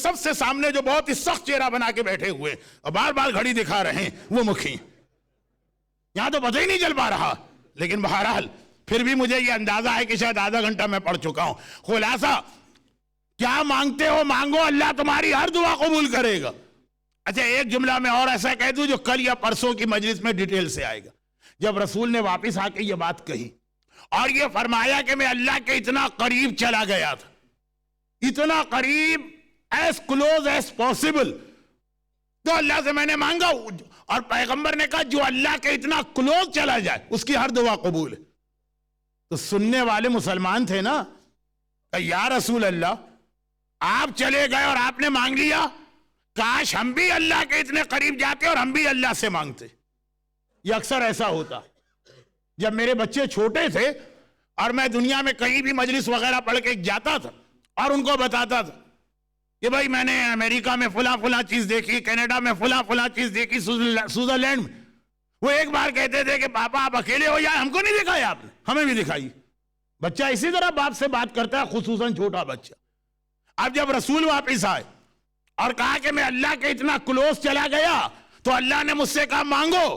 सबसे सामने जो बहुत ही सख्त चेहरा बना के बैठे हुए और बार बार घड़ी दिखा रहे हैं वो मुखी। यहां तो पता ही नहीं चल पा रहा, लेकिन बहरहाल फिर भी मुझे ये अंदाजा है कि शायद आधा घंटा मैं पढ़ चुका हूं। खुलासा, क्या मांगते हो मांगो, अल्लाह तुम्हारी हर दुआ कबूल करेगा। अच्छा, एक जुमला में और ऐसा कह दूं जो कल या परसों की मजलिस में डिटेल से आएगा। जब रसूल ने वापस आके ये बात कही और ये फरमाया कि मैं अल्लाह के इतना करीब चला गया था, इतना करीब, एज क्लोज एज पॉसिबल, तो अल्लाह से मैंने मांगा। और पैगंबर ने कहा जो अल्लाह के इतना क्लोज चला जाए उसकी हर दुआ कबूल है। तो सुनने वाले मुसलमान थे ना, या रसूल अल्लाह, आप चले गए और आपने मांग लिया, काश हम भी अल्लाह के इतने करीब जाते और हम भी अल्लाह से मांगते। ये अक्सर ऐसा होता। जब मेरे बच्चे छोटे थे और मैं दुनिया में कहीं भी मजलिस वगैरह पढ़ के जाता था और उनको बताता था कि भाई मैंने अमेरिका में फुला फुला चीज देखी, कनाडा में फुला फुला चीज देखी, स्विट्जरलैंड में, वो एक बार कहते थे कि पापा आप अकेले हो या हमको नहीं दिखाया आपने, हमें भी दिखाई। बच्चा इसी तरह बाप से बात करता है, खुसूसन छोटा बच्चा। अब जब रसूल वापिस आए और कहा कि मैं अल्लाह के इतना क्लोज चला गया, तो अल्लाह ने मुझसे कहा मांगो।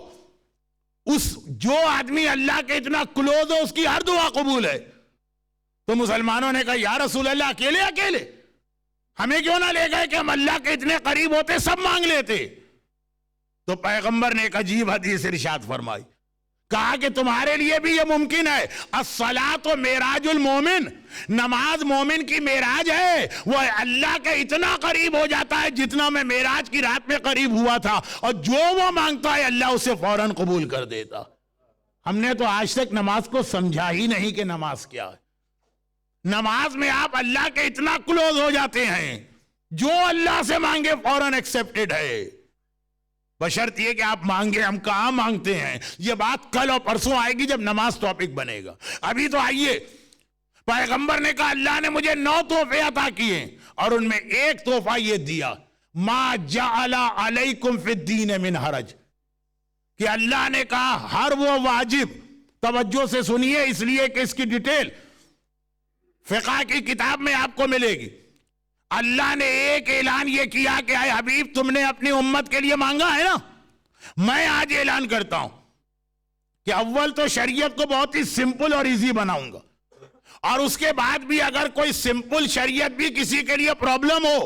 उस जो आदमी अल्लाह के इतना क्लोज हो उसकी हर दुआ कबूल है। तो मुसलमानों ने कहा या रसूल अल्लाह, अकेले अकेले हमें क्यों ना ले गए कि हम अल्लाह के इतने करीब होते, सब मांग लेते। तो पैगंबर ने एक अजीब हदीस इरशाद फरमाई, कहा कि तुम्हारे लिए भी यह मुमकिन है। अस्सलातो मेराजुल मोमिन, नमाज मोमिन की मेराज है। वो अल्लाह के इतना करीब हो जाता है जितना मैं मेराज की रात में करीब हुआ था, और जो वो मांगता है अल्लाह उसे फौरन कबूल कर देता। हमने तो आज तक नमाज को समझा ही नहीं कि नमाज क्या है। नमाज में आप अल्लाह के इतना क्लोज हो जाते हैं, जो अल्लाह से मांगे फौरन एक्सेप्टेड है, बशर्ते ये कि आप मांगे। हम कहां मांगते हैं, ये बात कल और परसों आएगी जब नमाज टॉपिक बनेगा। अभी तो आइए, पैगंबर ने कहा अल्लाह ने मुझे 9 तोहफे अता किए और उनमें एक तोहफा ये दिया, मा जअला अलैकुम फिद्दीन मिन हरज, कि अल्लाह ने कहा हर वो वाजिब, तवज्जो से सुनिए इसलिए कि इसकी डिटेल फिक़ह की किताब में आपको मिलेगी। अल्लाह ने एक ऐलान ये किया कि आए हबीब तुमने अपनी उम्मत के लिए मांगा है ना, मैं आज ऐलान करता हूं कि अव्वल तो शरीयत को बहुत ही सिंपल और इजी बनाऊंगा, और उसके बाद भी अगर कोई सिंपल शरीयत भी किसी के लिए प्रॉब्लम हो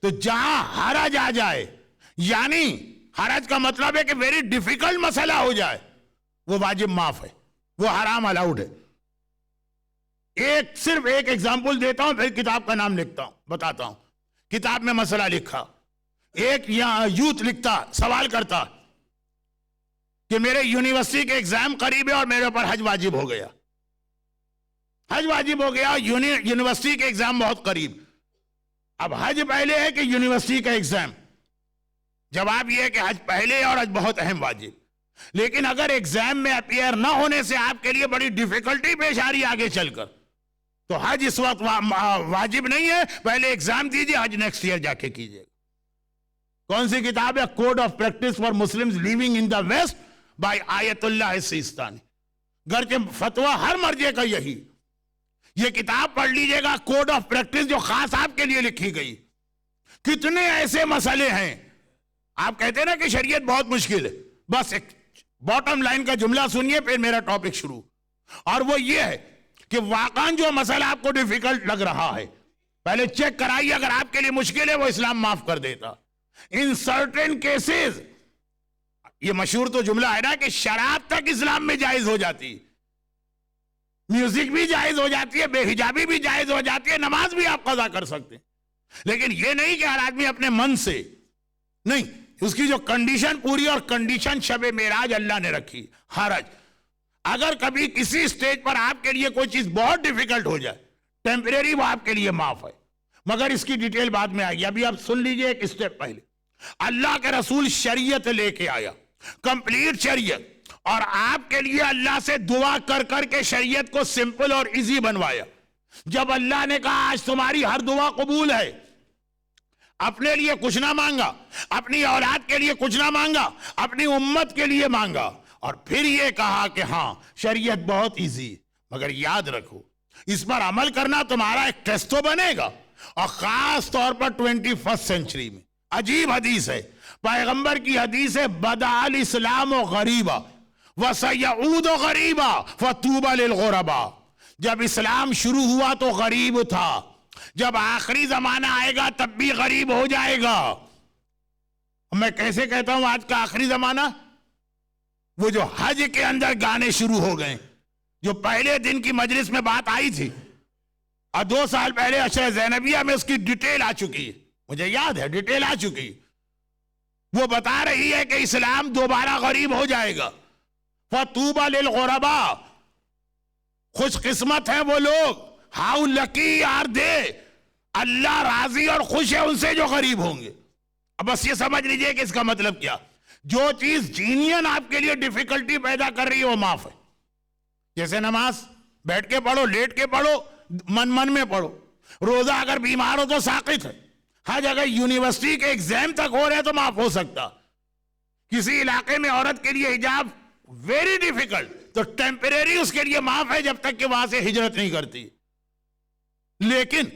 तो जहां हरज आ जाए, यानी हरज का मतलब है कि वेरी डिफिकल्ट मसला हो जाए, वो वाजिब माफ है, वो हराम अलाउड है। सिर्फ एक एग्जाम्पल देता हूं, फिर किताब का नाम लिखता हूं, बताता हूं। किताब में मसला लिखा, एक यूथ लिखता, सवाल करता कि मेरे यूनिवर्सिटी के एग्जाम करीब है और मेरे ऊपर हज वाजिब हो गया, हज वाजिब हो गया, यूनिवर्सिटी के एग्जाम बहुत करीब। अब हज पहले है कि यूनिवर्सिटी का एग्जाम? जवाब यह है कि हज पहले है और हज बहुत अहम वाजिब। लेकिन अगर एग्जाम में अपियर ना होने से आपके लिए बड़ी डिफिकल्टी पेश आ रही आगे चलकर, तो हज इस वक्त वाजिब नहीं है, पहले एग्जाम दीजिए, हज नेक्स्ट ईयर जाके कीजिएगा। कौन सी किताब है? Code of practice for Muslims living in the West by Ayatollah Sistani. घर के फतवा हर मर्जे का यही, ये किताब पढ़ लीजिएगा, कोड ऑफ प्रैक्टिस, जो खास आपके लिए लिखी गई। कितने ऐसे मसले हैं, आप कहते हैं ना कि शरीयत बहुत मुश्किल है, बस एक बॉटम लाइन का जुमला सुनिए फिर मेरा टॉपिक शुरू, और वो ये है कि वाकई जो मसला आपको डिफिकल्ट लग रहा है, पहले चेक कराइए, अगर आपके लिए मुश्किल है वो इस्लाम माफ कर देता। इन सर्टेन केसेस, ये मशहूर तो जुमला है ना कि शराब तक इस्लाम में जायज हो जाती, म्यूजिक भी जायज हो जाती है, बेहिजाबी भी जायज हो जाती है, नमाज भी आप कज़ा कर सकते हैं। लेकिन ये नहीं कि हर आदमी अपने मन से, नहीं, उसकी जो कंडीशन पूरी, और कंडीशन शबे मेराज अल्लाह ने रखी, हरज। अगर कभी किसी स्टेज पर आपके लिए कोई चीज बहुत डिफिकल्ट हो जाए, टेम्परेरी, वो आपके लिए माफ है, मगर इसकी डिटेल बाद में आएगी। अभी आप सुन लीजिए एक स्टेप पहले, अल्लाह के रसूल शरीयत लेके आया, कंप्लीट शरीयत, और आपके लिए अल्लाह से दुआ कर करके शरीयत को सिंपल और इजी बनवाया। जब अल्लाह ने कहा आज तुम्हारी हर दुआ कबूल है, अपने लिए कुछ ना मांगा, अपनी औलाद के लिए कुछ ना मांगा, अपनी उम्मत के लिए मांगा, और फिर यह कहा कि हां शरीयत बहुत इजी, मगर याद रखो इस पर अमल करना तुम्हारा एक टेस्ट तो बनेगा। और खास तौर पर 21st सेंचुरी में। अजीब हदीस है, पैगंबर की हदीस है, बदाल इस्लाम गरीबा व सयऊद गरीबा फतूबा लिल गुरबा। जब इस्लाम शुरू हुआ तो गरीब था, जब आखिरी जमाना आएगा तब भी गरीब हो जाएगा। मैं कैसे कहता हूं आज का आखिरी जमाना? वो जो हज के अंदर गाने शुरू हो गए, जो पहले दिन की मजलिस में बात आई थी और 2 साल पहले अशरा ज़ैनबिया में उसकी डिटेल आ चुकी है, मुझे याद है डिटेल आ चुकी। वो बता रही है कि इस्लाम दोबारा गरीब हो जाएगा। फतूबा लिल गुरबा, खुशकिस्मत है वो लोग, हाउ लकी आर दे, अल्लाह राजी और खुश है उनसे जो गरीब होंगे। अब बस ये समझ लीजिए कि इसका मतलब क्या, जो चीज जीनियन आपके लिए डिफिकल्टी पैदा कर रही है वो माफ है। जैसे नमाज बैठ के पढ़ो, लेट के पढ़ो, मन मन में पढ़ो। रोजा अगर बीमार हो तो साकित है। हज अगर यूनिवर्सिटी के एग्जाम तक हो रहे हैं तो माफ हो सकता। किसी इलाके में औरत के लिए हिजाब वेरी डिफिकल्ट, तो टेम्परेरी उसके लिए माफ है जब तक कि वहां से हिजरत नहीं करती। लेकिन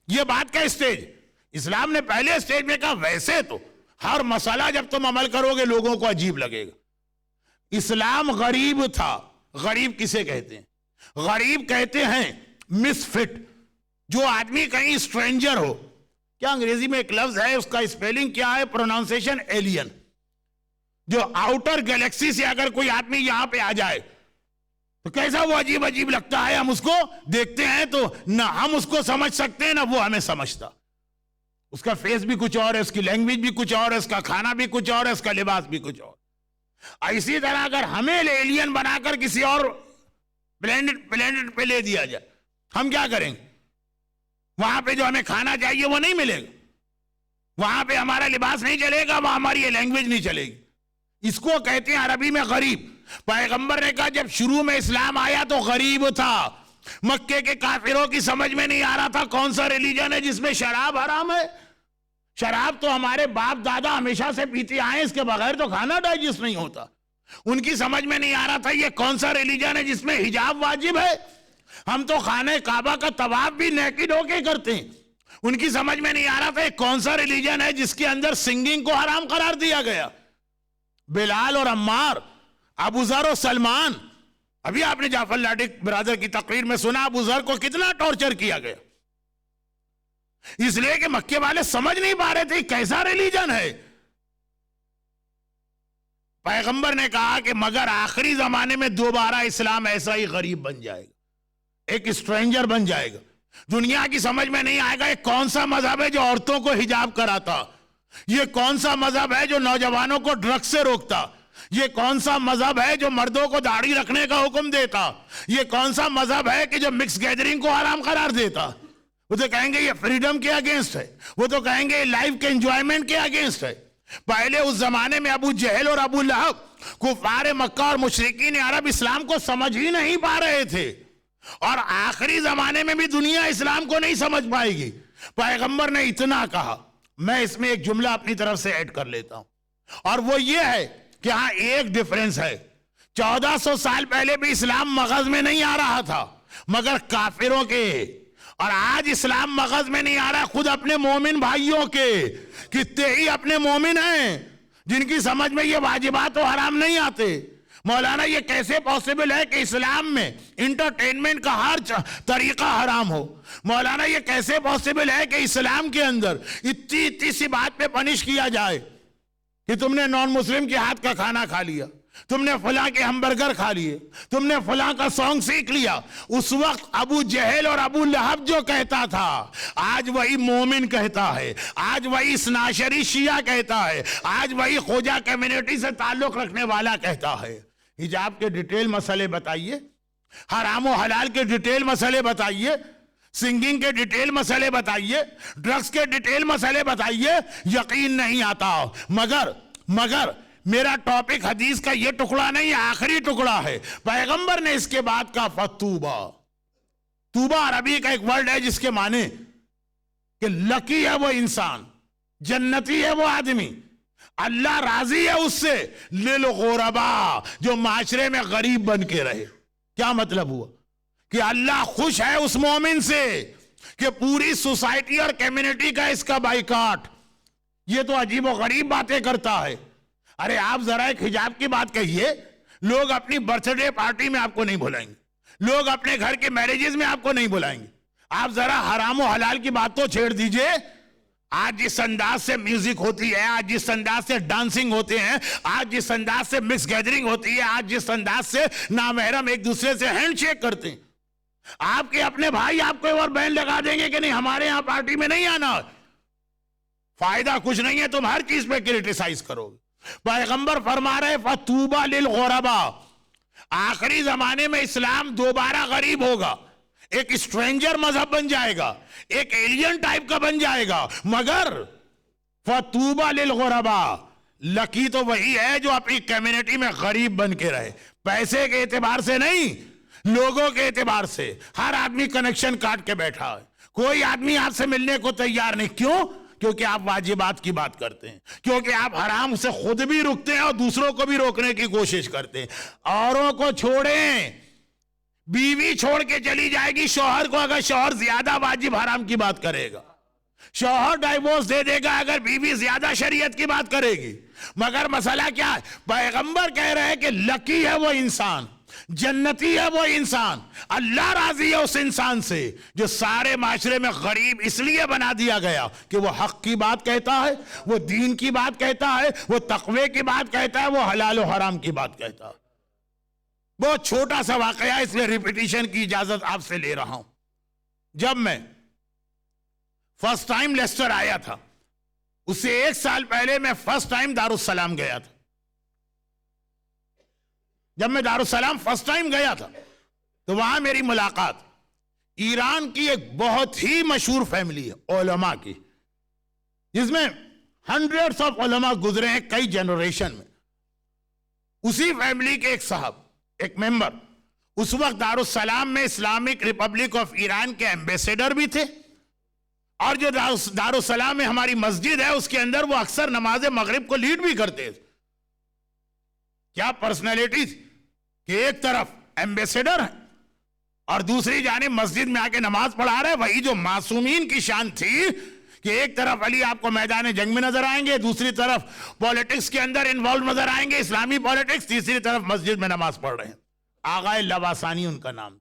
यह बात का स्टेज, इस्लाम ने पहले स्टेज में कहा वैसे तो हर मसला जब तुम अमल करोगे लोगों को अजीब लगेगा। इस्लाम गरीब था। गरीब किसे कहते हैं? गरीब कहते हैं मिसफिट, जो आदमी कहीं स्ट्रेंजर हो। क्या अंग्रेजी में एक लफ्ज है, उसका स्पेलिंग क्या है, प्रोनाउंसिएशन एलियन। जो आउटर गैलेक्सी से अगर कोई आदमी यहां पे आ जाए तो कैसा वो अजीब अजीब लगता है। हम उसको देखते हैं तो ना हम उसको समझ सकते हैं ना वो हमें समझता। उसका फेस भी कुछ और है, उसकी लैंग्वेज भी कुछ और है, उसका खाना भी कुछ और है, उसका लिबास भी कुछ और। इसी तरह अगर हमें एलियन बनाकर किसी और प्लेनेट पे ले दिया जाए, हम क्या करेंगे? वहां पे जो हमें खाना चाहिए वो नहीं मिलेगा, वहां पे हमारा लिबास नहीं चलेगा, वहां हमारी लैंग्वेज नहीं चलेगी। इसको कहते हैं अरबी में गरीब। पैगंबर ने कहा जब शुरू में इस्लाम आया तो गरीब था। मक्के के काफिरों की समझ में नहीं आ रहा था कौन सा रिलीजन है जिसमें शराब हराम है। शराब तो हमारे बाप दादा हमेशा से पीते आए, इसके बगैर तो खाना डाइजेस्ट नहीं होता। उनकी समझ में नहीं आ रहा था ये कौन सा रिलीजन है जिसमें हिजाब वाजिब है। हम तो खाने काबा का तवाफ भी नेकिड होके करते हैं। उनकी समझ में नहीं आ रहा था कौन सा रिलीजन है जिसके अंदर सिंगिंग को हराम करार दिया गया। बिलाल और अम्मार, अबू जर और सलमान, अभी आपने जाफर लाडिक ब्रदर की तकरीर में सुना अबू जर को कितना टॉर्चर किया गया, इसलिए कि मक्के वाले समझ नहीं पा रहे थे कैसा रिलीजन है। पैगंबर ने कहा कि मगर आखिरी जमाने में दोबारा इस्लाम ऐसा ही गरीब बन जाएगा, एक स्ट्रेंजर बन जाएगा। दुनिया की समझ में नहीं आएगा ये कौन सा मजहब है जो औरतों को हिजाब कराता, ये कौन सा मजहब है जो नौजवानों को ड्रग्स से रोकता, ये कौन सा मजहब है जो मर्दों को दाढ़ी रखने का हुक्म देता, ये कौन सा मजहब है कि जो मिक्स गैदरिंग को हराम करार देता। वो तो कहेंगे ये फ्रीडम के अगेंस्ट है, वो तो कहेंगे ये लाइफ के एंजॉयमेंट के अगेंस्ट है। पहले उस जमाने में अबू जहल और अबू लहब कुफार मक्का और मुशरिकीन अरब इस्लाम को समझ ही नहीं पा रहे थे, और आखिरी जमाने में भी दुनिया इस्लाम को नहीं समझ पाएगी। पैगंबर ने इतना कहा, मैं इसमें एक जुमला अपनी तरफ से ऐड कर लेता हूं, और वो ये है कि हाँ एक डिफरेंस है। 1400 साल पहले भी इस्लाम मगज में नहीं आ रहा था मगर काफिरों के, और आज इस्लाम मगज में नहीं आ रहा खुद अपने मोमिन भाइयों के। कितने ही अपने मोमिन हैं जिनकी समझ में ये वाजिबात और हराम नहीं आते। मौलाना ये कैसे पॉसिबल है कि इस्लाम में इंटरटेनमेंट का हर तरीका हराम हो। मौलाना ये कैसे पॉसिबल है कि इस्लाम के अंदर इतनी इतनी सी बात पे पनिश किया जाए कि तुमने नॉन मुस्लिम के हाथ का खाना खा लिया, तुमने फला के हमबर्गर खा लिए, तुमने फला का सॉन्ग सीख लिया। उस वक्त अबू जहल और अबू लहब जो कहता था आज वही मोमिन कहता है, आज वही स्नाशरी शिया कहता है, आज वही खोजा कम्युनिटी से ताल्लुक रखने वाला कहता है। हिजाब के डिटेल मसले बताइए, हराम और हलाल के डिटेल मसले बताइए, सिंगिंग के डिटेल मसले बताइए, ड्रग्स के डिटेल मसले बताइए, यकीन नहीं आता। मगर मेरा टॉपिक हदीस का ये टुकड़ा नहीं, आखिरी टुकड़ा है। पैगंबर ने इसके बाद का फतूबा, तूबा अरबी का एक वर्ड है जिसके माने कि लकी है वो इंसान, जन्नती है वो आदमी, अल्लाह राजी है उससे, लिल गुरबा जो माशरे में गरीब बन के रहे। क्या मतलब हुआ कि अल्लाह खुश है उस मोमिन से कि पूरी सोसाइटी और कम्युनिटी का इसका बाइकाट। ये तो अजीबोगरीब बातें करता है। अरे आप जरा एक हिजाब की बात कहिए, लोग अपनी बर्थडे पार्टी में आपको नहीं बुलाएंगे, लोग अपने घर के मैरिजेस में आपको नहीं बुलाएंगे। आप जरा हराम और हलाल की बात तो छेड़ दीजिए। आज जिस अंदाज से म्यूजिक होती है, आज जिस अंदाज से डांसिंग होते हैं, आज जिस अंदाज से मिक्स गैदरिंग होती है, आज जिस अंदाज से नामहरम एक दूसरे से हैंडशेक करते हैं, आपके अपने भाई आपको और बैन लगा देंगे कि नहीं हमारे यहां पार्टी में नहीं आना। फायदा कुछ नहीं है, तुम हर चीज पे क्रिटिसाइज करोगे। पैगंबर फरमा रहे फतूबा लिल गुरबा, आखिरी जमाने में इस्लाम दोबारा गरीब होगा, एक स्ट्रेंजर मजहब बन जाएगा, एक एलियन टाइप का बन जाएगा। मगर फतूबा लिल गुरबा, लकी तो वही है जो अपनी कम्युनिटी में गरीब बन के रहे, पैसे के एतबार से नहीं, लोगों के एतबार से। हर आदमी कनेक्शन काट के बैठा है, कोई आदमी आपसे मिलने को तैयार नहीं। क्यों? क्योंकि आप वाजिबात की बात करते हैं, क्योंकि आप हराम से खुद भी रुकते हैं और दूसरों को भी रोकने की कोशिश करते हैं। औरों को छोड़ें, बीवी छोड़ के चली जाएगी शौहर को अगर शौहर ज्यादा वाजिब हराम की बात करेगा, शौहर डाइवोर्स दे देगा अगर बीवी ज्यादा शरीयत की बात करेगी। मगर मसला क्या है? पैगंबर कह रहे हैं कि लकी है वो इंसान, जन्नती है वो इंसान, अल्लाह राजी है उस इंसान से जो सारे माशरे में गरीब इसलिए बना दिया गया कि वो हक की बात कहता है, वो दीन की बात कहता है, वो तकवे की बात कहता है, वो हलाल और हराम की बात कहता है। बहुत छोटा सा वाकया, इसलिए रिपीटिशन की इजाजत आपसे ले रहा हूं। जब मैं फर्स्ट टाइम लेस्टर आया था, उससे 1 साल पहले मैं फर्स्ट टाइम दारुस्सलाम गया था। जब मैं दारुस्सलाम फर्स्ट टाइम गया था तो वहां मेरी मुलाकात ईरान की एक बहुत ही मशहूर फैमिली है उलमा की, जिसमें हंड्रेड्स ऑफ उलमा गुजरे हैं कई जनरेशन में। उसी फैमिली के एक साहब, एक मेंबर, उस वक्त दारुस्सलाम में इस्लामिक रिपब्लिक ऑफ ईरान के एम्बेसडर भी थे, और जो दारुस्सलाम में हमारी मस्जिद है उसके अंदर वो अक्सर नमाज मगरिब को लीड भी करते थे। क्या पर्सनैलिटी थी कि एक तरफ एम्बेसडर है और दूसरी जानिब मस्जिद में आके नमाज पढ़ा रहे। वही जो मासूमीन की शान थी कि एक तरफ अली आपको मैदान जंग में नजर आएंगे, दूसरी तरफ पॉलिटिक्स के अंदर इन्वॉल्व नजर आएंगे, इस्लामी पॉलिटिक्स, तीसरी तरफ मस्जिद में नमाज पढ़ रहे हैं। आगाए लवासानी उनका नाम था।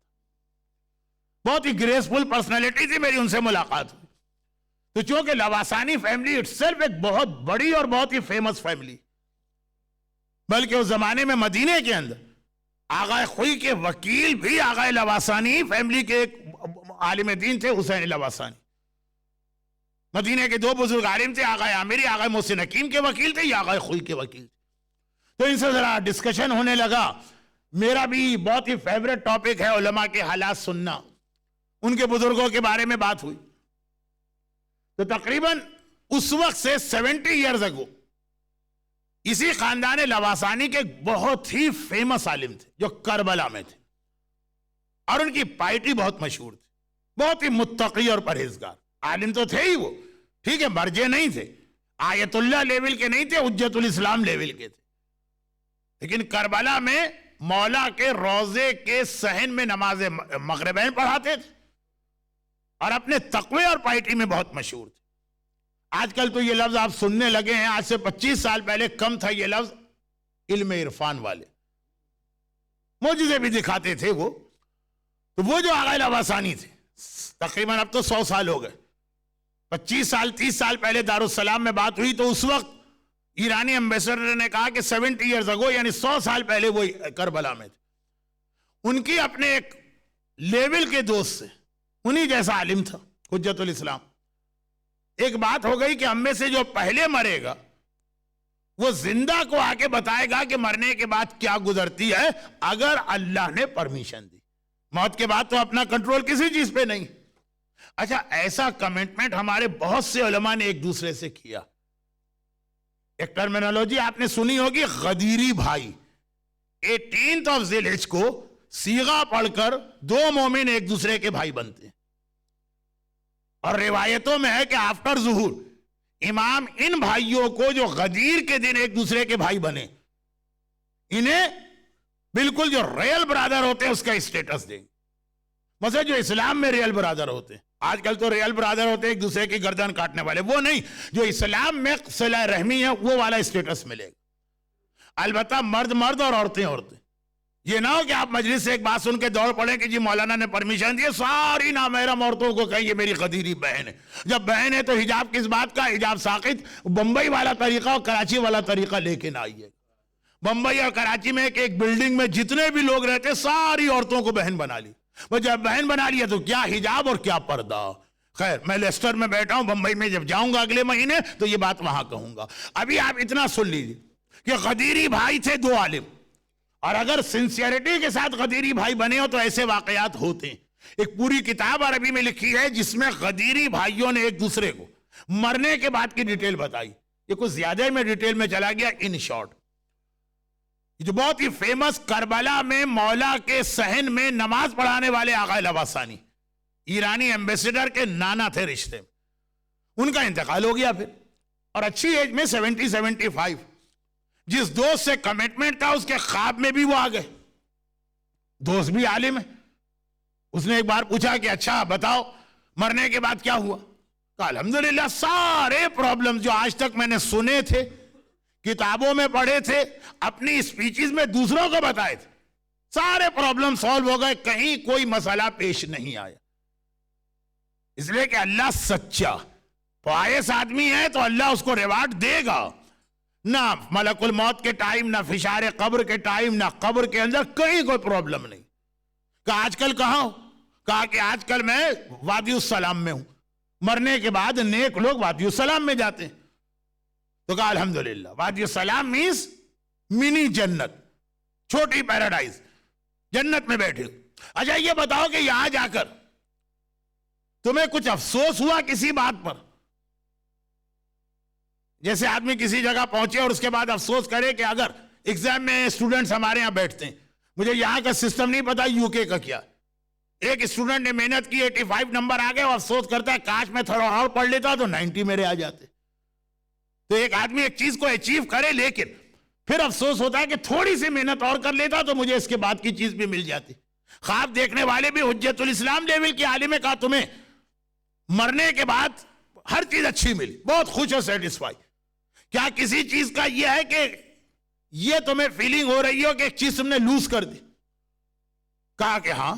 बहुत ही ग्रेसफुल पर्सनैलिटी थी, मेरी उनसे मुलाकात हुई। तो चूंकि लवासानी फैमिली इटसेल्फ एक बहुत बड़ी और बहुत ही फेमस फैमिली, बल्कि उस जमाने में मदीने के अंदर आगाए खुई के वकील भी आगाए लवासानी फैमिली के एक आलिम दीन थे, हुसैन लवासानी। मदीने के 2 बुजुर्ग आलिम थे, आगाए आमिरी, आगाए मोहसिन हकीम के वकील थे, या आगाए खुई के वकील थे। तो इनसे जरा डिस्कशन होने लगा। मेरा भी बहुत ही फेवरेट टॉपिक है उलमा के हालात सुनना, उनके बुजुर्गों के बारे में बात हुई। तो तकरीबन उस वक्त से 70 ईयर्स अगो इसी खानदान लवासानी के एक बहुत ही फेमस आलिम थे जो करबला में थे, और उनकी पार्टी बहुत मशहूर थी, बहुत ही मुत्तकी और परहेजगार। आलिम तो थे ही वो, ठीक है, मर्जे नहीं थे, आयतुल्लाह लेवल के नहीं थे, हुज्जतुल इस्लाम लेवल के थे, लेकिन करबला में मौला के रोजे के सहन में नमाज मगरिबैन पढ़ाते थे और अपने तकवे और पार्टी में बहुत मशहूर थे। आजकल तो ये लफ्ज आप सुनने लगे हैं, आज से 25 साल पहले कम था ये लफ्ज। इल्म इरफान वाले मौजूदे भी दिखाते थे वो। तो वो जो आगा लवासानी थे, तकरीबन अब तो 100 साल हो गए, 25 साल 30 साल पहले दारुस्सलाम में बात हुई तो उस वक्त ईरानी एम्बेसडर ने कहा कि 70 ईयर्स अगो, यानी 100 साल पहले वो करबला में थे। उनकी अपने एक लेवल के दोस्त से, उन्हीं जैसा आलिम था हुज्जतुल इस्लाम, एक बात हो गई कि हम में से जो पहले मरेगा वो जिंदा को आके बताएगा कि मरने के बाद क्या गुजरती है, अगर अल्लाह ने परमिशन दी। मौत के बाद तो अपना कंट्रोल किसी चीज पे नहीं। अच्छा, ऐसा कमिटमेंट हमारे बहुत से उलमा ने एक दूसरे से किया। एक टर्मिनोलॉजी आपने सुनी होगी, गदीरी भाई। 18th ऑफ ज़िलहिज को सीगा पढ़कर 2 मोमिन एक दूसरे के भाई बनते हैं, और रिवायतों में है कि आफ्टर ज़ुहूर इमाम इन भाइयों को जो गदीर के दिन एक दूसरे के भाई बने, इन्हें बिल्कुल जो रियल ब्रदर होते हैं उसका स्टेटस देंगे। मतलब जो इस्लाम में रियल ब्रदर होते हैं, आजकल तो रियल ब्रदर होते हैं, एक दूसरे की गर्दन काटने वाले, वो नहीं। जो इस्लाम में सिला रहमी है वो वाला स्टेटस मिलेगा। अलबत्ता मर्द मर्द और औरतें औरतें। ये ना हो कि आप मजलिस से एक बात सुन के दौड़ पड़े कि जी मौलाना ने परमिशन दी, सारी नामहरम औरतों को कहें ये मेरी खदीरी बहन है। जब बहन है तो हिजाब किस बात का? हिजाब साकित बंबई वाला तरीका और कराची वाला तरीका लेके ना आइए। बंबई और कराची में एक बिल्डिंग में जितने भी लोग रहते सारी औरतों को बहन बना ली। वो जब बहन बना लिया तो क्या हिजाब और क्या पर्दा। खैर, मैं लेस्टर में बैठा हूं, बंबई में जब जाऊंगा अगले महीने तो ये बात वहां कहूंगा। अभी आप इतना सुन लीजिए कि गदीरी भाई थे दो आलिम, और अगर सिंसियरिटी के साथ गदीरी भाई बने हो तो ऐसे वाकयात होते हैं। एक पूरी किताब अरबी में लिखी है जिसमें गदीरी भाइयों ने एक दूसरे को मरने के बाद की डिटेल बताई। ये कुछ ज्यादा ही मैं डिटेल में चला गया। इन शॉर्ट, जो बहुत ही फेमस करबला में मौला के सहन में नमाज पढ़ाने वाले आगा लवासानी, ईरानी एम्बेसडर के नाना थे रिश्ते में, उनका इंतकाल हो गया फिर, और अच्छी एज में 70-75। जिस दोस्त से कमिटमेंट था उसके ख्वाब में भी वो आ गए। दोस्त भी आलिम है। उसने एक बार पूछा कि अच्छा बताओ मरने के बाद क्या हुआ? कहा अल्हम्दुलिल्लाह सारे प्रॉब्लम जो आज तक मैंने सुने थे, किताबों में पढ़े थे, अपनी स्पीचेस में दूसरों को बताए थे, सारे प्रॉब्लम सॉल्व हो गए, कहीं कोई मसला पेश नहीं आया। इसलिए कि अल्लाह सच्चा पायस आदमी है तो अल्लाह उसको रिवार्ड देगा। ना मलकुल मौत के टाइम, ना फिशारे कब्र के टाइम, ना कब्र के अंदर कहीं कोई प्रॉब्लम नहीं। कहा आजकल कहां हो? कहा कि आजकल मैं वादियुस्सलाम में हूं। मरने के बाद नेक लोग वादियुस्सलाम में जाते हैं। तो कहा अल्हम्दुलिल्लाह, वादियुस्सलाम मींस मिनी जन्नत, छोटी पैराडाइज, जन्नत में बैठे हो। अच्छा ये बताओ कि यहां जाकर तुम्हें कुछ अफसोस हुआ किसी बात पर? जैसे आदमी किसी जगह पहुंचे और उसके बाद अफसोस करे कि अगर एग्जाम में स्टूडेंट्स हमारे यहां बैठते हैं, मुझे यहां का सिस्टम नहीं पता यूके का क्या। एक स्टूडेंट ने मेहनत की, 85 नंबर आ गए, और अफसोस करता है काश मैं थोड़ा और पढ़ लेता तो 90 मेरे आ जाते। तो एक आदमी एक चीज को अचीव करे लेकिन फिर अफसोस होता है कि थोड़ी सी मेहनत और कर लेता तो मुझे इसके बाद की चीज भी मिल जाती। ख्वाब देखने वाले भी हुज्जतुल इस्लाम लेवल के आलिम ने कहा तुम्हें मरने के बाद हर चीज अच्छी मिली, बहुत खुश और सेटिस्फाई। क्या किसी चीज का यह है कि यह तुम्हें फीलिंग हो रही हो कि एक चीज तुमने लूज कर दी? कहा कि हां।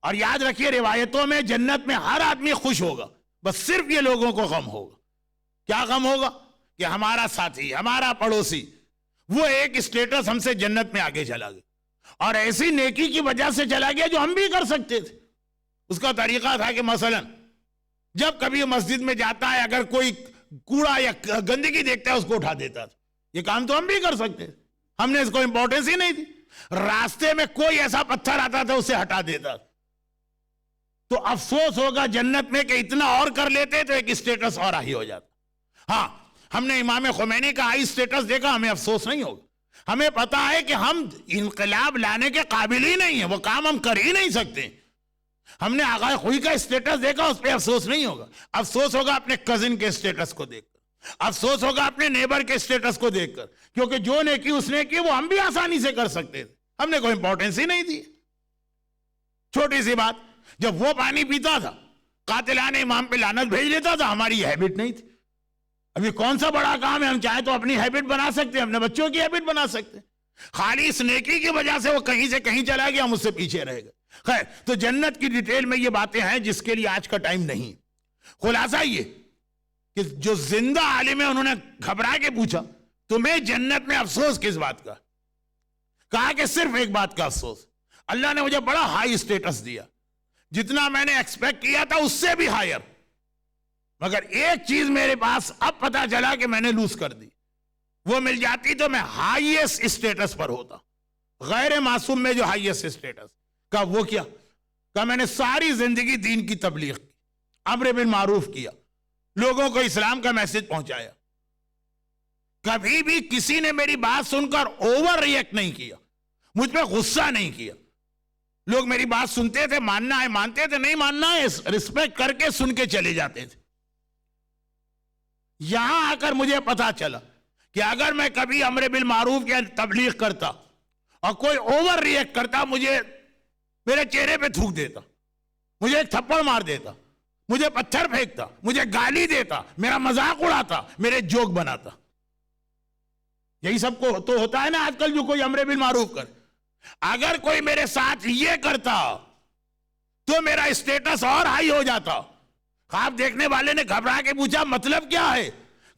और याद रखिए रिवायतों में जन्नत में हर आदमी खुश होगा, बस सिर्फ ये लोगों को गम होगा। क्या गम होगा? कि हमारा साथी, हमारा पड़ोसी, वो एक स्टेटस हमसे जन्नत में आगे चला गया, और ऐसी नेकी की वजह से चला गया जो हम भी कर सकते थे। उसका तरीका था कि मसलन जब कभी मस्जिद में जाता है, अगर कोई कूड़ा या गंदगी देखता है उसको उठा देता था। ये काम तो हम भी कर सकते थे, हमने इसको इंपॉर्टेंस ही नहीं दी। रास्ते में कोई ऐसा पत्थर आता था उसे हटा देता। तो अफसोस होगा जन्नत में कि इतना और कर लेते तो एक स्टेटस और हाई हो जाता। हाँ, हमने इमाम खुमैनी का हाई स्टेटस देखा, हमें अफसोस नहीं होगा। हमें पता है कि हम इनकलाब लाने के काबिल ही नहीं है, वो काम हम कर ही नहीं सकते। हमने आगा खुई का स्टेटस देखा, उस पर अफसोस नहीं होगा। अफसोस होगा अपने कजिन के स्टेटस को देखकर, अफसोस होगा अपने नेबर के स्टेटस को देखकर, क्योंकि जो नेकी उसने की वो हम भी आसानी से कर सकते थे, हमने कोई इंपॉर्टेंस ही नहीं दी। छोटी सी बात, जब वो पानी पीता था कातिलाने इमाम पे लानत भेज देता था, हमारी हैबिट नहीं थी। अभी कौन सा बड़ा काम है, हम चाहे तो अपनी हैबिट बना सकते हैं, अपने बच्चों की हैबिट बना सकते हैं। खाली इस नेकी की वजह से वो कहीं से कहीं चला गया, हम उससे पीछे रहेगा। खैर, तो जन्नत की डिटेल में ये बातें हैं जिसके लिए आज का टाइम नहीं। खुलासा ये कि जो जिंदा आलिम है उन्होंने घबरा के पूछा तुम्हें जन्नत में अफसोस किस बात का? कहा कि सिर्फ एक बात का अफसोस, अल्लाह ने मुझे बड़ा हाई स्टेटस दिया, जितना मैंने एक्सपेक्ट किया था उससे भी हायर, मगर एक चीज मेरे पास अब पता चला कि मैंने लूज कर दी। वो मिल जाती तो मैं हाईएस्ट स्टेटस पर होता, गैर मासूम में जो हाईएस्ट स्टेटस का। वो क्या? का मैंने सारी जिंदगी दीन की तबलीग की, अम्र बिल मारूफ किया, लोगों को इस्लाम का मैसेज पहुंचाया। कभी भी किसी ने मेरी बात सुनकर ओवर रिएक्ट नहीं किया, मुझ पर गुस्सा नहीं किया। लोग मेरी बात सुनते थे, मानना है मानते थे, नहीं मानना है रिस्पेक्ट करके सुन के चले जाते थे। यहां आकर मुझे पता चला कि अगर मैं कभी अम्र बिल मारूफ या तबलीग करता और कोई ओवर रिएक्ट करता, मुझे मेरे चेहरे पे थूक देता, मुझे एक थप्पड़ मार देता, मुझे पत्थर फेंकता, मुझे गाली देता, मेरा मजाक उड़ाता, मेरे जोक बनाता। यही सबको तो होता है ना आजकल, जो कोई अमरे बिल मारूफ कर। अगर कोई मेरे साथ ये करता तो मेरा स्टेटस और हाई हो जाता। ख्वाब देखने वाले ने घबरा के पूछा मतलब क्या है?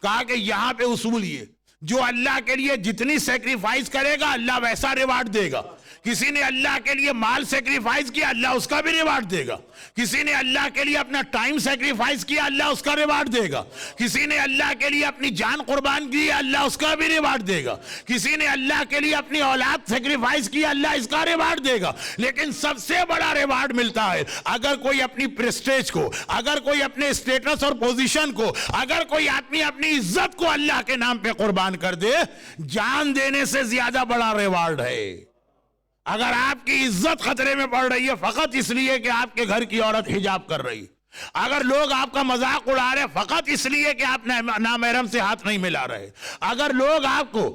कहा कि यहां पे उसूल ये, जो अल्लाह के लिए जितनी सेक्रीफाइस करेगा अल्लाह वैसा रिवार्ड देगा। किसी ने अल्लाह के लिए माल सेक्रीफाइस किया, अल्लाह उसका भी रिवार्ड देगा। किसी ने अल्लाह के लिए अपना टाइम सेक्रीफाइस किया, अल्लाह उसका रिवार्ड देगा। किसी ने अल्लाह के लिए अपनी जान कुर्बान की, अल्लाह उसका भी रिवार्ड देगा। किसी ने अल्लाह के लिए अपनी औलाद सेक्रीफाइस की, अल्लाह इसका रिवार्ड देगा। लेकिन सबसे बड़ा रिवार्ड मिलता है अगर कोई अपनी प्रेस्टेज को, अगर कोई अपने स्टेटस और पोजीशन को, अगर कोई आदमी अपनी इज्जत को अल्लाह के नाम पे कुर्बान कर दे। जान देने से ज्यादा बड़ा रिवार्ड है। अगर आपकी इज्जत खतरे में पड़ रही है फकत इसलिए कि आपके घर की औरत हिजाब कर रही, अगर लोग आपका मजाक उड़ा रहे फकत इसलिए कि आप नामहरम से हाथ नहीं मिला रहे, अगर लोग आपको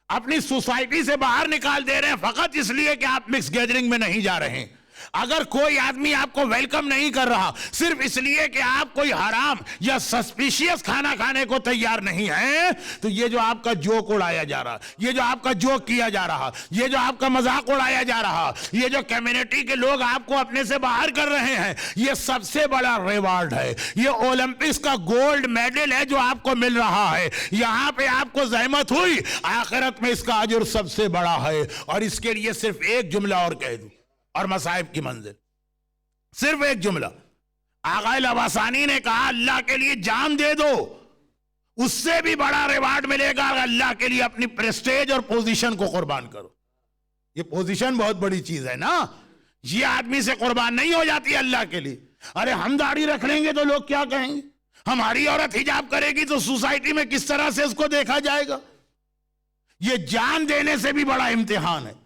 अपनी सोसाइटी से बाहर निकाल दे रहे हैं फकत इसलिए कि आप मिक्स गैदरिंग में नहीं जा रहे, अगर कोई आदमी आपको वेलकम नहीं कर रहा सिर्फ इसलिए कि आप कोई हराम या सस्पिशियस खाना खाने को तैयार नहीं है, तो ये जो आपका जोक उड़ाया जा रहा, ये जो आपका जोक किया जा रहा, ये जो आपका मजाक उड़ाया जा रहा, ये जो कम्युनिटी के लोग आपको अपने से बाहर कर रहे हैं, ये सबसे बड़ा रिवार्ड है। ये ओलंपिक्स का गोल्ड मेडल है जो आपको मिल रहा है। यहां पे आपको जहमत हुई, आखिरत में इसका अजर सबसे बड़ा है। और इसके लिए सिर्फ एक जुमला और कह दूं और मसाइब की मंजिल, सिर्फ एक जुमला। आगा लवासानी ने कहा अल्लाह के लिए जान दे दो, उससे भी बड़ा रिवार्ड मिलेगा अल्लाह के लिए अपनी प्रेस्टेज और पोजीशन को कुर्बान करो। ये पोजीशन बहुत बड़ी चीज है ना, ये आदमी से कुर्बान नहीं हो जाती अल्लाह के लिए। अरे हम दाढ़ी रख लेंगे तो लोग क्या कहेंगे, हमारी औरत हिजाब करेगी तो सोसाइटी में किस तरह से उसको देखा जाएगा। ये जान देने से भी बड़ा इम्तिहान है।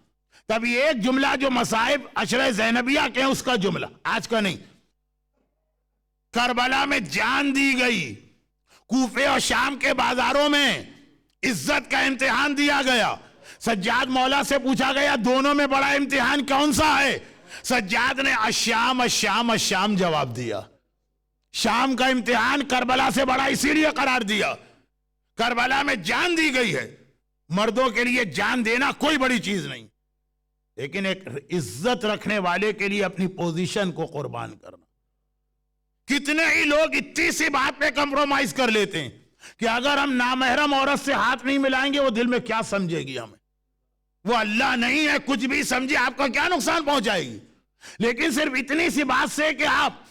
तभी एक जुमला जो मसाइब अशरे ज़ैनबिया के हैं उसका जुमला, आज का नहीं। करबला में जान दी गई, कूफे और शाम के बाजारों में इज्जत का इम्तिहान दिया गया। सज्जाद मौला से पूछा गया दोनों में बड़ा इम्तिहान कौन सा है? सज्जाद ने अश्शाम अश्शाम अश्शाम जवाब दिया। शाम का इम्तिहान करबला से बड़ा इसीलिए करार दिया, करबला में जान दी गई है। मर्दों के लिए जान देना कोई बड़ी चीज नहीं, लेकिन एक इज्जत रखने वाले के लिए अपनी पोजीशन को कुर्बान करना। कितने ही लोग इतनी सी बात पे कंप्रोमाइज कर लेते हैं कि अगर हम नामहरम औरत से हाथ नहीं मिलाएंगे वो दिल में क्या समझेगी हमें, वो अल्लाह नहीं है कुछ भी समझे, आपका क्या नुकसान पहुंचाएगी। लेकिन सिर्फ इतनी सी बात से कि आप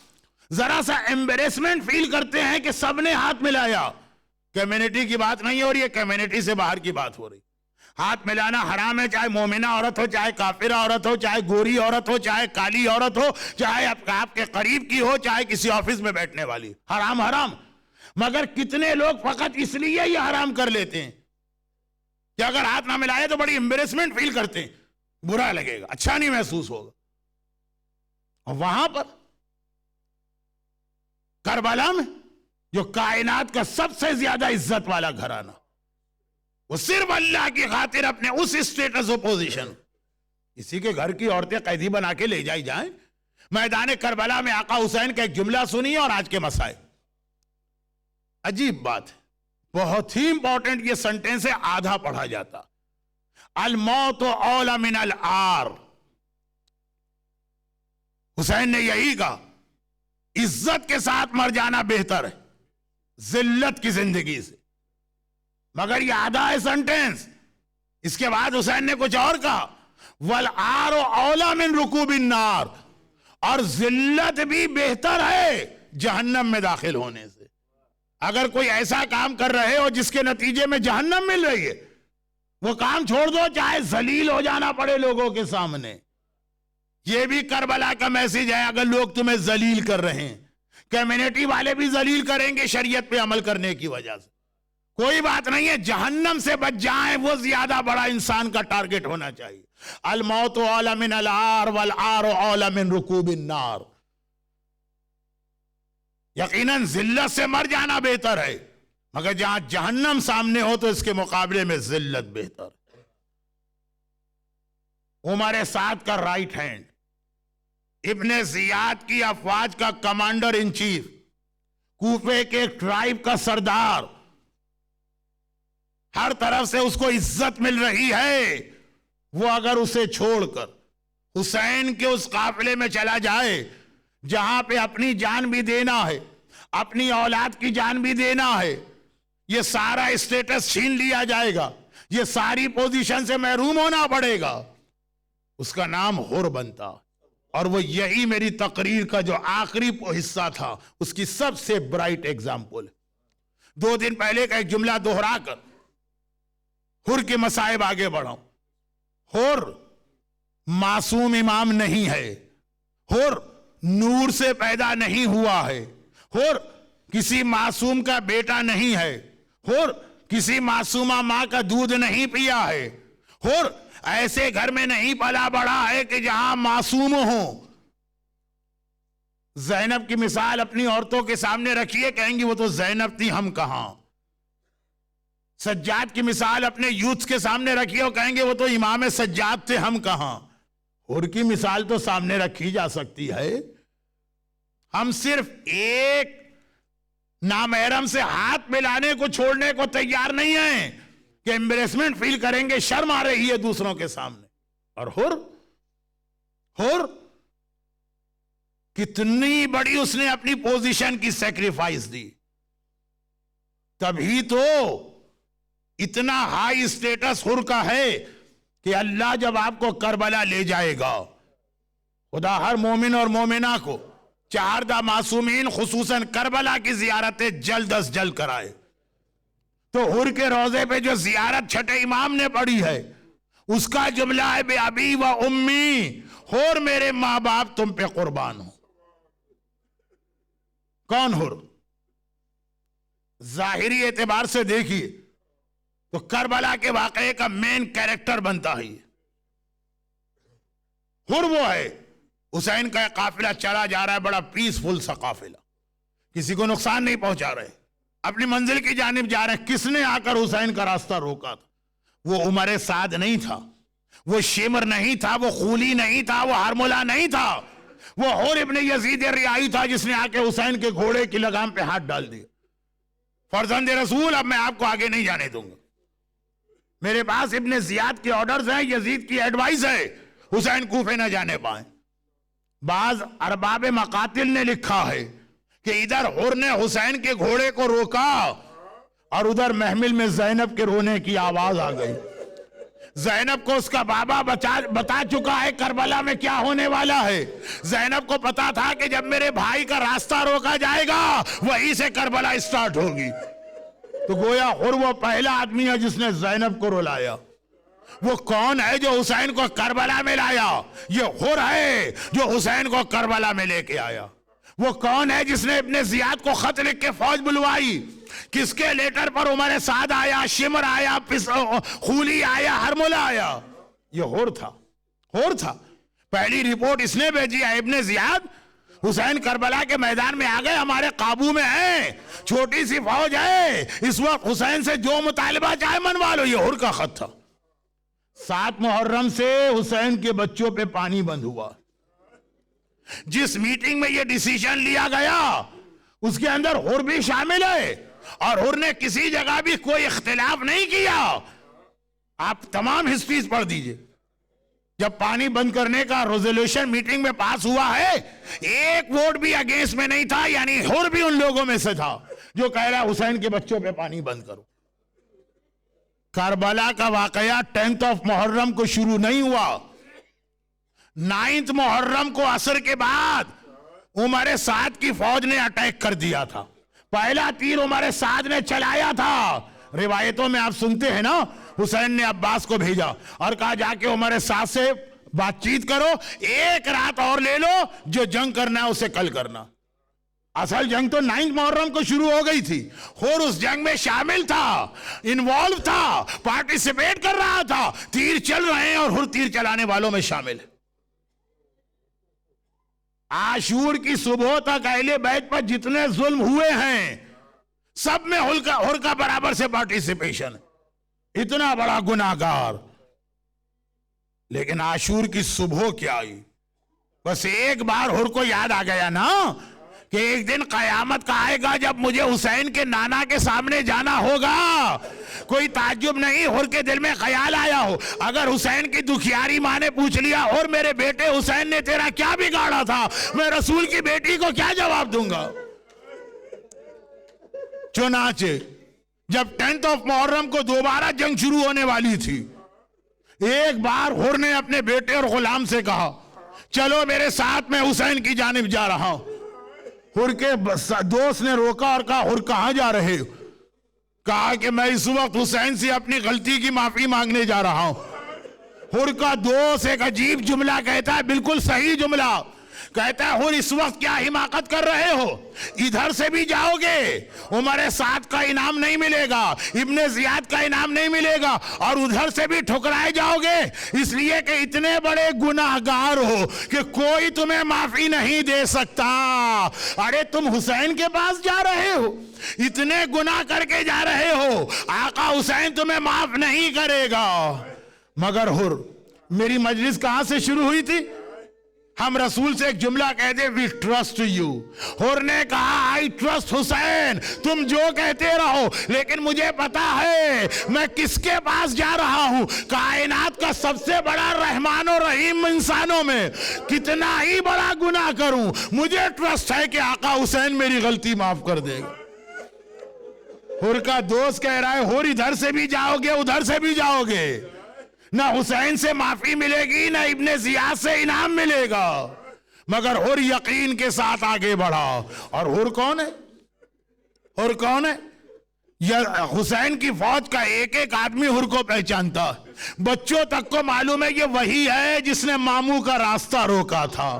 जरा सा एम्बेरेसमेंट फील करते हैं कि सबने हाथ मिलाया। कम्युनिटी की बात नहीं हो रही है, कम्युनिटी से बाहर की बात हो रही। हाथ मिलाना हराम है, चाहे मोमिना औरत हो, चाहे काफिरा औरत हो, चाहे गोरी औरत हो, चाहे काली औरत हो, चाहे आपके करीब की हो, चाहे किसी ऑफिस में बैठने वाली, हराम हराम। मगर कितने लोग फकत इसलिए ये हराम कर लेते हैं कि अगर हाथ ना मिलाए तो बड़ी एम्बेरेसमेंट फील करते हैं, बुरा लगेगा, अच्छा नहीं महसूस होगा। और वहां पर करबला में जो कायनात का सबसे ज्यादा इज्जत वाला घराना, वो सिर्फ अल्लाह की खातिर अपने उस स्टेटस और पोजीशन, इसी के घर की औरतें कैदी बना के ले जाई जाएं। मैदान करबला में आका हुसैन का एक जुमला सुनिए और आज के मसाइल। अजीब बात है, बहुत ही इंपॉर्टेंट ये सेंटेंस है, आधा पढ़ा जाता। अल मौत औला मिन अल आर। हुसैन ने यही कहा, इज्जत के साथ मर जाना बेहतर है जिल्लत की जिंदगी से। मगर ये आधा है सेंटेंस। इसके बाद हुसैन ने कुछ और कहा, वल आर औला मिन रुकूबिन नार, और जिल्लत भी बेहतर है जहन्नम में दाखिल होने से। अगर कोई ऐसा काम कर रहे हो जिसके नतीजे में जहन्नम मिल रही है, वो काम छोड़ दो, चाहे जलील हो जाना पड़े लोगों के सामने। ये भी करबला का मैसेज है। अगर लोग तुम्हें जलील कर रहे हैं, कम्युनिटी वाले भी जलील करेंगे शरीयत पे अमल करने की वजह से, कोई बात नहीं है, जहन्नम से बच जाएं, वो ज्यादा बड़ा इंसान का टारगेट होना चाहिए। अल मौत औला मिन अल आर वल आर औला मिन रुकूबिन नार। यकीनन जिल्लत से मर जाना बेहतर है, मगर जहां जहन्नम सामने हो तो इसके मुकाबले में जिल्लत बेहतर है। उमर साद का राइट हैंड, इब्ने जियाद की अफवाज का कमांडर इन चीफ, कूफे के ट्राइब का सरदार, हर तरफ से उसको इज्जत मिल रही है। वो अगर उसे छोड़कर हुसैन के उस काफिले में चला जाए जहां पे अपनी जान भी देना है, अपनी औलाद की जान भी देना है, ये सारा स्टेटस छीन लिया जाएगा, ये सारी पोजीशन से महरूम होना पड़ेगा, उसका नाम हुर बनता। और वो यही मेरी तकरीर का जो आखिरी हिस्सा था उसकी सबसे ब्राइट एग्जाम्पल। 2 दिन पहले का एक जुमला दोहरा कर हुर के मसाइब आगे बढ़ाऊं। हुर मासूम इमाम नहीं है, हुर नूर से पैदा नहीं हुआ है, हुर किसी मासूम का बेटा नहीं है, हुर किसी मासूमा मां का दूध नहीं पिया है, हुर ऐसे घर में नहीं पला बड़ा है कि जहां मासूम हो। जैनब की मिसाल अपनी औरतों के सामने रखिए, कहेंगी वो तो जैनब थी, हम कहां। सज्जाद की मिसाल अपने यूथ के सामने रखिए और कहेंगे वो तो इमाम सज्जाद थे, हम कहां। हुर की मिसाल तो सामने रखी जा सकती है। हम सिर्फ एक नामहरम से हाथ मिलाने को छोड़ने को तैयार नहीं है कि एम्बेरसमेंट फील करेंगे, शर्म आ रही है दूसरों के सामने। और हुर कितनी बड़ी उसने अपनी पोजीशन की सैक्रिफाइस दी, तभी तो इतना हाई स्टेटस हुर का है कि अल्लाह जब आपको करबला ले जाएगा, खुदा हर मोमिन और मोमिना को 4 मासूमीन खुसूसन करबला की जियारतें जल्द अज जल्द कराए। तो हुर के रोजे पे जो जियारत छठे इमाम ने पढ़ी है उसका जुमला है बे अबी व उम्मी, हुर मेरे मां बाप तुम पे कुर्बान हो। कौन हुर? जाहिरी एतबार से देखिए तो करबला के वाकये का मेन कैरेक्टर बनता है हुर। वो है हुसैन का काफिला चला जा रहा है, बड़ा पीसफुल सा काफिला, किसी को नुकसान नहीं पहुंचा रहे, अपनी मंजिल की जानिब जा रहे हैं। किसने आकर हुसैन का रास्ता रोका था? वो उमर साद नहीं था, वो शिमर नहीं था, वो खूली नहीं था, वो हरमुला नहीं था, वो हुर इब्ने यजीद रियाई था जिसने आके हुसैन के घोड़े की लगाम पे हाथ डाल दिया। फर्जंद रसूल, अब मैं आपको आगे नहीं जाने दूंगा, मेरे पास इब्ने जियाद के ऑर्डर्स हैं, यजीद की एडवाइस है, हुसैन कूफे न जाने पाए। बाज अरबाब मकातिल ने लिखा है कि इधर हुर ने हुसैन के घोड़े को रोका और उधर महमिल में जैनब के रोने की आवाज आ गई। जैनब को उसका बाबा बता चुका है करबला में क्या होने वाला है। जैनब को पता था कि जब मेरे भाई का रास्ता रोका जाएगा वहीं से करबला स्टार्ट होगी। तो गोया हुर वो पहला आदमी है जिसने जैनब को रुलाया। वो कौन है जो हुसैन को करबला में लाया? ये हुर है जो हुसैन को करबला में लेके आया। वो कौन है जिसने इब्ने जियाद को खत लिख के फौज बुलवाई? किसके लेटर पर उमर साद आया, शिमर आया, खूली आया, हरमुला आया? ये हुर था, हुर था। पहली रिपोर्ट इसने भेजी है, इब्ने जियाद हुसैन करबला के मैदान में आ गए, हमारे काबू में है, छोटी सी फौज है, इस वक्त हुसैन से जो मुतालिबा चाहे मनवा लो। ये हुर का खत था। 7 मुहर्रम से हुसैन के बच्चों पे पानी बंद हुआ। जिस मीटिंग में यह डिसीजन लिया गया उसके अंदर हुर भी शामिल है और हुर ने किसी जगह भी कोई इख्तिलाफ नहीं किया। आप तमाम हिस्ट्रीज पढ़ दीजिए, जब पानी बंद करने का रेजोल्यूशन मीटिंग में पास हुआ है, एक वोट भी अगेंस्ट में नहीं था, यानी हुर भी उन लोगों में से था जो कह रहा है हुसैन के बच्चों पे पानी बंद करो। करबला का वाकया 10 मुहर्रम को शुरू नहीं हुआ, 9 मुहर्रम को असर के बाद उमर साद की फौज ने अटैक कर दिया था। पहला तीर उमर साद ने चलाया था। रिवायतों में आप सुनते हैं ना, हुसैन ने अब्बास को भेजा और कहा जाके उमर साद से बातचीत करो, एक रात और ले लो, जो जंग करना है उसे कल करना। असल जंग तो 9 मुहर्रम को शुरू हो गई थी। हुर उस जंग में शामिल था, इन्वॉल्व था, पार्टिसिपेट कर रहा था। तीर चल रहे हैं और हुर तीर चलाने वालों में शामिल है। आशूर की सुबह तक अहले बैत पर जितने जुल्म हुए हैं सब में हुर का बराबर से पार्टिसिपेशन। इतना बड़ा गुनाहगार, लेकिन आशूर की सुबह क्या आई? बस एक बार हुर को याद आ गया ना कि एक दिन कयामत का आएगा जब मुझे हुसैन के नाना के सामने जाना होगा। कोई ताज्जुब नहीं, हुर के दिल में ख्याल आया हो, अगर हुसैन की दुखियारी माँ ने पूछ लिया और मेरे बेटे हुसैन ने तेरा क्या बिगाड़ा था, मैं रसूल की बेटी को क्या जवाब दूंगा। चुनाचे जब 10th ऑफ मुहर्रम को दोबारा जंग शुरू होने वाली थी, एक बार हुर ने अपने बेटे और गुलाम से कहा, चलो मेरे साथ, मैं हुसैन की जानिब जा रहा हूं। हुर के दोस्त ने रोका और कहा, हुर कहां जा रहे हो? कहा कि मैं इस वक्त हुसैन से अपनी गलती की माफी मांगने जा रहा हूं। हुर का दोस्त एक अजीब जुमला कहता है, बिल्कुल सही जुमला कहता है, हुर इस वक्त क्या हिमाकत कर रहे हो? इधर से भी जाओगे उमर साद का इनाम नहीं मिलेगा, इब्ने जियाद का इनाम नहीं मिलेगा, और उधर से भी ठुकराए जाओगे, इसलिए कि इतने बड़े गुनाहगार हो कि कोई तुम्हें माफी नहीं दे सकता। अरे तुम हुसैन के पास जा रहे हो, इतने गुनाह करके जा रहे हो, आका हुसैन तुम्हें माफ नहीं करेगा। मगर हुर, मेरी मजलिस कहां से शुरू हुई थी? हम रसूल से एक जुमला कहते, वी ट्रस्ट यू। हुर ने कहा, आई ट्रस्ट हुसैन, तुम जो कहते रहो, लेकिन मुझे पता है मैं किसके पास जा रहा हूं। कायनात का सबसे बड़ा रहमान और रहीम इंसानों में कितना ही बड़ा गुनाह करूं, मुझे ट्रस्ट है कि आका हुसैन मेरी गलती माफ कर देगा। हुर का दोस्त कह रहा है, हुर इधर से भी जाओगे उधर से भी जाओगे, ना हुसैन से माफी मिलेगी ना इब्ने जियाद से इनाम मिलेगा। मगर हुर यकीन के साथ आगे बढ़ा। और हुर कौन है? हुर कौन है? हुसैन की फौज का एक एक आदमी हुर को पहचानता है। बच्चों तक को मालूम है ये वही है जिसने मामू का रास्ता रोका था।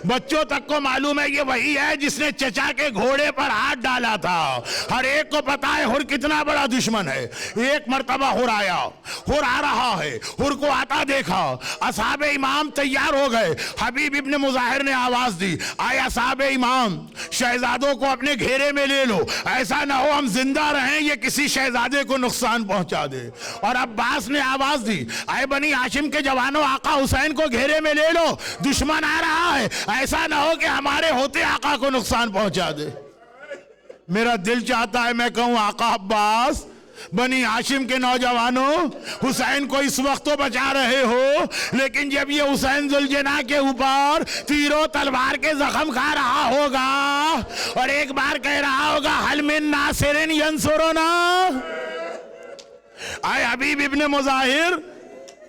बच्चों तक को मालूम है ये वही है जिसने चचा के घोड़े पर हाथ डाला था। हर एक को पता है हुर कितना बड़ा दुश्मन है। एक मर्तबा हुर आया, हुर आ रहा है, हुर को आता देखा, असहाबे इमाम तैयार हो गए। हबीब इब्ने मुजाहिर ने आवाज दी, आए असहाबे इमाम, शहजादों को अपने घेरे में ले लो, ऐसा ना हो हम जिंदा रहें ये किसी शहजादे को नुकसान पहुंचा दे। और अब्बास ने आवाज दी, आए बनी हाशिम के जवानों, आका हुसैन को घेरे में ले लो, दुश्मन आ रहा है, ऐसा ना हो कि हमारे होते आका को नुकसान पहुंचा दे। मेरा दिल चाहता है मैं कहूं, आका अब्बास, बनी हाशिम के नौजवानों, हुसैन को इस वक्त तो बचा रहे हो, लेकिन जब ये हुसैन जुलजना के ऊपर तीरों तलवार के जख्म खा रहा होगा और एक बार कह रहा होगा, हल मिन नासिरिन यंसुरुना, आए हबीब इब्ने मुजाहिर,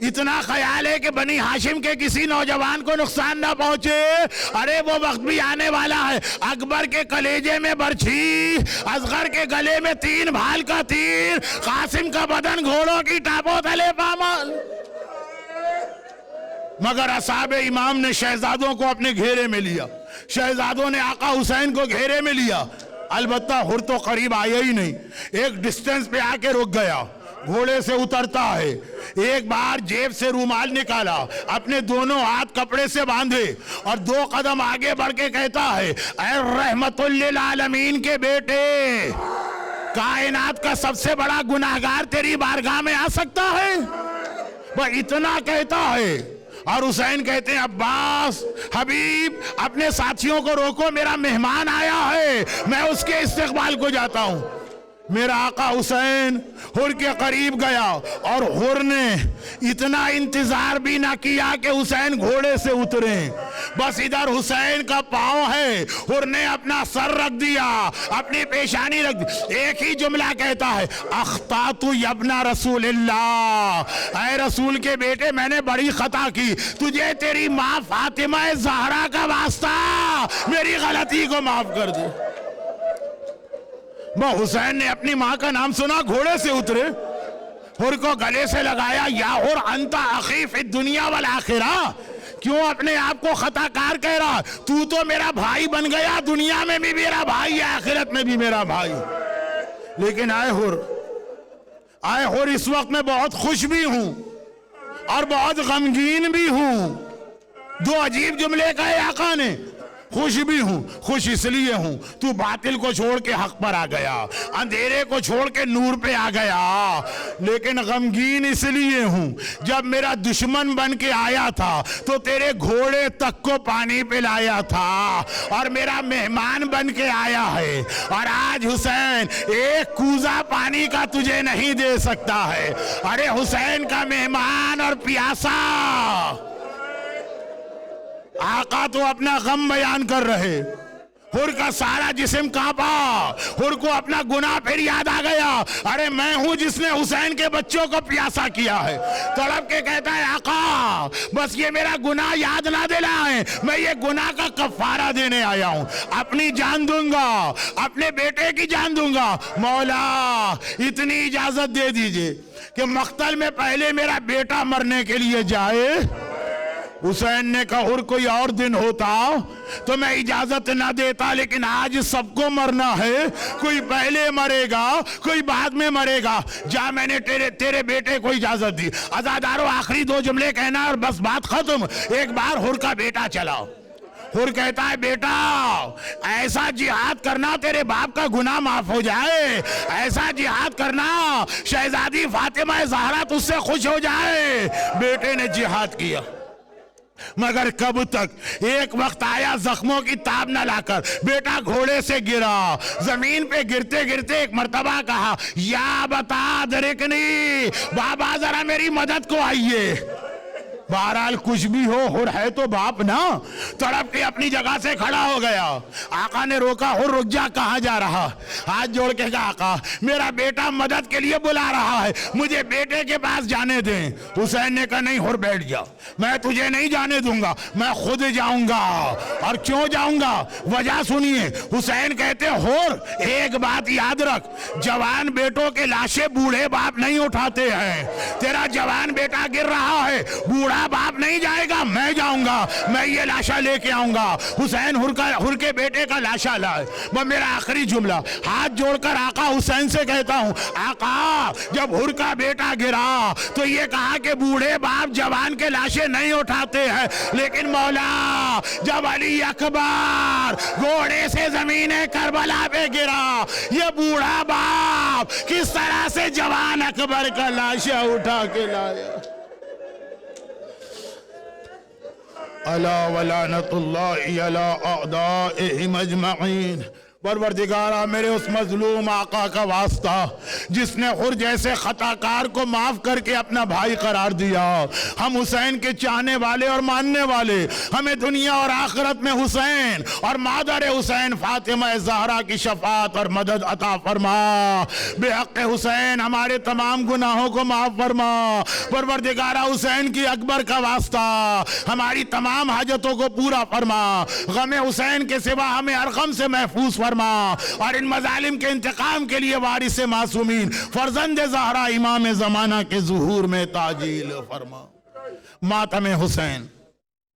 इतना ख्याल है कि बनी हाशिम के किसी नौजवान को नुकसान ना पहुंचे। अरे वो वक्त भी आने वाला है, अकबर के कलेजे में बर्छी, असगर के गले में 3 भाल का तीर, कासिम का बदन घोड़ों की टापों तले पामाल। मगर असहाबे इमाम ने शहजादों को अपने घेरे में लिया, शहजादों ने आका हुसैन को घेरे में लिया। अलबत्ता हुर तो करीब आया ही नहीं, एक डिस्टेंस पे आके रुक गया। घोड़े से उतरता है, एक बार जेब से रुमाल निकाला, अपने दोनों हाथ कपड़े से बांधे और 2 कदम आगे बढ़ के कहता है, ऐ रहमतुल लिल आलमीन के बेटे, कायनात का सबसे बड़ा गुनाहगार तेरी बारगाह में आ सकता है? वह इतना कहता है। और हुसैन कहते हैं, अब्बास, हबीब, अपने साथियों को रोको, मेरा मेहमान आया है, मैं उसके इस्तकबाल को जाता हूं। मेरा आका हुसैन हुर के करीब गया और हुर ने इतना इंतजार भी ना किया कि हुसैन घोड़े से उतरे, बस इधर हुसैन का पांव है, हुर ने अपना सर रख दिया, अपनी पेशानी रख दी, एक ही जुमला कहता है, अख्तातु यब्ना रसूलिल्लाह, ऐ रसूल के बेटे मैंने बड़ी खता की, तुझे तेरी माँ फातिमा ज़हरा का वास्ता मेरी गलती को माफ कर दे। हुसैन ने अपनी मां का नाम सुना, घोड़े से उतरे, हुर को गले से लगाया, या हुर अंता अखी फी दुनिया वल आखिरा, क्यों अपने आप को खताकार कह रहा, तू तो मेरा भाई बन गया, दुनिया में भी मेरा भाई है, आखिरत में भी मेरा भाई। लेकिन आए हुर इस वक्त मैं बहुत खुश भी हूं और बहुत गमगीन भी हूं। 2 अजीब जुमले कहे आका ने, खुश भी हूं, खुश इसलिए हूं तू बातिल को छोड़ के हक पर आ गया, अंधेरे को छोड़ के नूर पे आ गया। लेकिन गमगीन इसलिए हूं जब मेरा दुश्मन बन के आया था तो तेरे घोड़े तक को पानी पिलाया था और मेरा मेहमान बन के आया है, और आज हुसैन एक कूजा पानी का तुझे नहीं दे सकता है। अरे हुसैन का मेहमान और प्यासा। आका तो अपना गम बयान कर रहे, हुर का सारा जिस्म कांपा, हुर को अपना गुनाह फिर याद आ गया। अरे मैं हूं जिसने हुसैन के बच्चों को प्यासा किया है। तड़प के कहता है आका बस ये मेरा गुनाह याद ना दिलाएं, मैं ये गुनाह का कफारा देने आया हूं, अपनी जान दूंगा, अपने बेटे की जान दूंगा। मौला इतनी इजाजत दे दीजिए कि मख्तल में पहले मेरा बेटा मरने के लिए जाए। हुसैन ने कहा और कोई और दिन होता तो मैं इजाजत ना देता, लेकिन आज सबको मरना है, कोई पहले मरेगा कोई बाद में मरेगा। जा मैंने तेरे बेटे को इजाजत दी। अज़ादारों आखिरी 2 जुमले कहना और बस बात खत्म। एक बार हुर का बेटा चला, हुर कहता है बेटा ऐसा जिहाद करना तेरे बाप का गुनाह माफ हो जाए, ऐसा जिहाद करना शहजादी फातिमा ज़हरा तुझसे खुश हो जाए। बेटे ने जिहाद किया, मगर कब तक? एक वक्त आया जख्मों की ताब न लाकर बेटा घोड़े से गिरा, जमीन पे गिरते गिरते एक मर्तबा कहा या बता दरिकनी, बाबा जरा मेरी मदद को आइए। बहरहाल कुछ भी हो, हुर है तो बाप ना। तड़प के अपनी जगह से खड़ा हो गया। आका ने रोका, हुर रुक जा, कहाँ जा रहा? हाथ जोड़ के कहा आका मेरा बेटा मदद के लिए बुला रहा है, मुझे बेटे के पास जाने दें। हुसैन ने कहा नहीं हुर बैठ जा, मैं तुझे नहीं जाने दूंगा, मैं खुद जाऊंगा। और क्यों जाऊंगा? वजह सुनिए। हुसैन कहते हुर एक बात याद रख, जवान बेटों के लाशें बूढ़े बाप नहीं उठाते हैं। तेरा जवान बेटा गिर रहा है, बूढ़ा बाप नहीं जाएगा, मैं जाऊंगा, मैं ये लाशा लेके आऊंगा। हुसैन हुर के बेटे का लाशा लाए। वो मेरा आखिरी जुमला, हाथ जोड़कर आका हुसैन से कहता हूं आका जब हुर का बेटा गिरा तो ये कहा कि बूढ़े बाप जवान के लाशें नहीं उठाते हैं, लेकिन मौला जब अली अकबर घोड़े से ज़मीन करबला पे गिरा, ये बूढ़ा बाप किस तरह से जवान अकबर का लाशा उठा के लाया। अला वलानतुल्लाहि अला अअदाइहिम अजमईन। परवरदिगारा मेरे उस मजलूम आका का वास्ता जिसने हुर जैसे खताकार को माफ करके अपना भाई करार दिया। हम हुसैन के चाहने वाले और मानने वाले, हमें दुनिया और आखिरत में हुसैन और मादर हुसैन फातिमा ज़हरा की शफात और मदद अता फरमा। बेहक हुसैन हमारे तमाम गुनाहों को माफ फरमा। परवरदिगारा हुसैन की अकबर का वास्ता हमारी तमाम हाजतों को पूरा फरमा। गम हुसैन के सिवा हमें हर गम से महफूज फरमा, और इन मजालिम के इंतकाम के लिए वारिस मासूमीन फर्जंद ज़हरा इमाम ज़माना के ज़ुहूर में ताजील फरमा। मातम हुसैन।